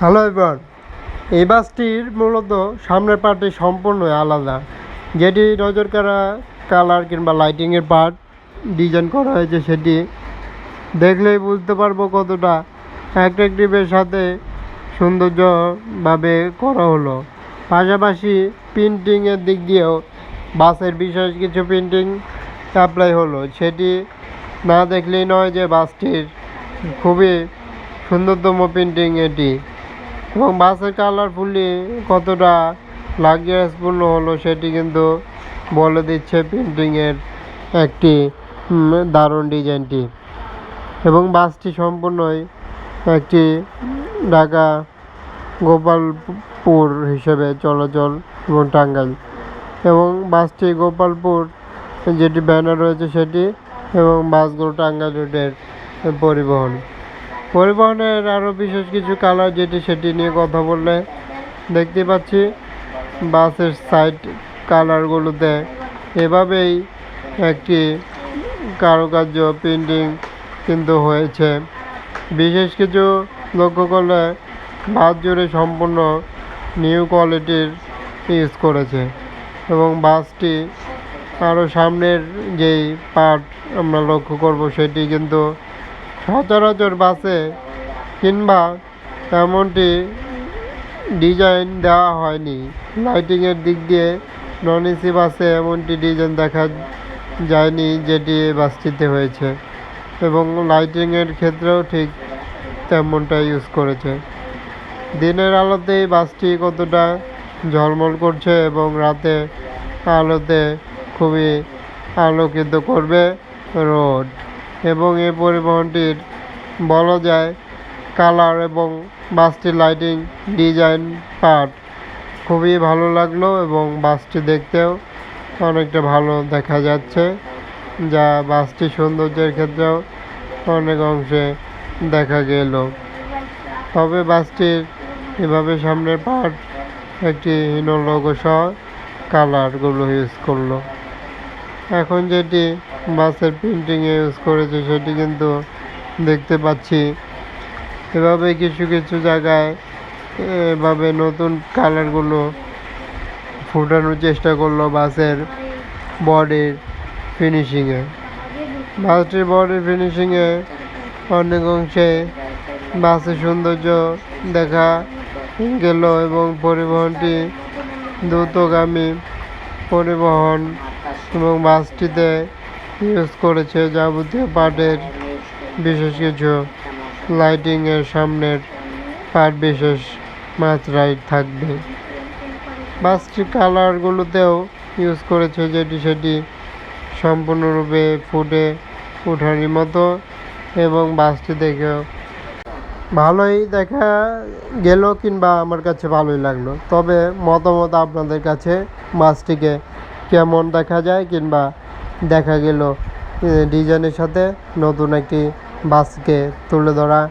Hello everyone, এই বাসটির মূলত সামনের পার্টটি সম্পূর্ণই আলাদা, যেটি নজর কাড়া কালার কিংবা লাইটিংয়ের পার্ট ডিজাইন করা হয়েছে সেটি দেখলেই বুঝতে পারবো কতটা অ্যাট্রাকটিভের সাথে সৌন্দর্যভাবে করা হলো। পাশাপাশি প্রিন্টিংয়ের দিক দিয়েও বাসের বিশেষ কিছু প্রিন্টিং অ্যাপ্লাই হলো, সেটি না দেখলেই নয় যে বাসটির খুবই সুন্দরতম প্রিন্টিং এটি। এবং বাসের কালারফুলি কতটা লাক্সারিয়াসপূর্ণ হলো সেটি কিন্তু বলে দিচ্ছে প্রিন্টিংয়ের একটি দারুণ ডিজাইনটি। এবং বাসটি সম্পূর্ণই একটি ঢাকা গোপালপুর হিসেবে চলাচল এবং টাঙ্গাইল, এবং বাসটি গোপালপুর যেটি ব্যানার রয়েছে সেটি, এবং বাসগুলো টাঙ্গাইল রুটের পরিবহনের আরও বিশেষ কিছু কালার যেটি সেটি নিয়ে কথা বললে দেখতে পাচ্ছি বাসের সাইড কালারগুলোতে এভাবেই একটি কারুকার্য প্রিন্টিং কিন্তু হয়েছে। বিশেষ কিছু লক্ষ্য করলে বাস জুড়ে সম্পূর্ণ নিউ কোয়ালিটির ইউজ করেছে, এবং বাসটি আরও সামনের যেই পার্ট আমরা লক্ষ্য করব সেটি কিন্তু সচরাচর বাসে কিংবা এমনটি ডিজাইন দেওয়া হয়নি। লাইটিংয়ের দিক দিয়ে নন এসি বাসে এমনটি ডিজাইন দেখা যায়নি যেটি বাসটিতে হয়েছে, এবং লাইটিংয়ের ক্ষেত্রেও ঠিক তেমনটা ইউজ করেছে। দিনের আলোতে বাসটি কতটা ঝলমল করছে, এবং রাতে আলোতে খুবই আলোকিত করবে রোড। এবং এই পরিবহনটির বলা যায় কালার এবং বাসটির লাইটিং ডিজাইন পার্ট খুবই ভালো লাগলো, এবং বাসটি দেখতেও অনেকটা ভালো দেখা যাচ্ছে, যা বাসটির সৌন্দর্যের ক্ষেত্রেও অনেক অংশে দেখা গেল। তবে বাসটির এভাবে সামনের পার্ট একটি হীন লোগো সহ কালারগুলো ইউজ করলো। এখন যেটি বাসের প্রিন্টিংয়ে ইউজ করেছে সেটি কিন্তু দেখতে পাচ্ছি এভাবে কিছু কিছু জায়গায় এভাবে নতুন কালারগুলো ফুটানোর চেষ্টা করলো বাসের বডির ফিনিশিংয়ে। বাসটির বডির ফিনিশিংয়ে অনেক অংশে বাসের সৌন্দর্য দেখা গেল, এবং পরিবহনটি দ্রুতগামী পরিবহন, এবং বাসটিতে ইউজ করেছে যাবতীয় পার্টের বিশেষ কিছু লাইটিংয়ের সামনের পার্ট বিশেষ মাত্রায় থাকবে। বাসটির কালারগুলোতেও ইউজ করেছে যেটি সেটি সম্পূর্ণরূপে ফুটে ওঠারই মতো, এবং বাসটি দেখেও ভালোই দেখা গেল কিংবা আমার কাছে ভালোই লাগলো। তবে মতামত আপনাদের কাছে বাসটিকে কেমন দেখা যায় কিংবা দেখা গেল ডিজাইনের সাথে নতুন একটি বাসকে তুলে ধরা,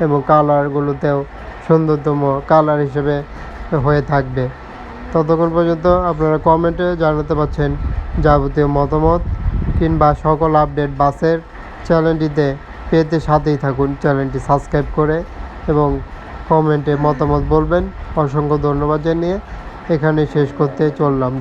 এবং কালারগুলোতেও সুন্দরতম কালার হিসেবে হয়ে থাকবে। ততক্ষণ পর্যন্ত আপনারা কমেন্টে জানাতে পারছেন যাবতীয় মতামত কিংবা সকল আপডেট বাসের চ্যানেলটিতে পেতে সাথেই থাকুন, চ্যানেলটি সাবস্ক্রাইব করে, এবং কমেন্টে মতামত বলবেন। অসংখ্য ধন্যবাদ জানিয়ে এখানে শেষ করতে চললাম।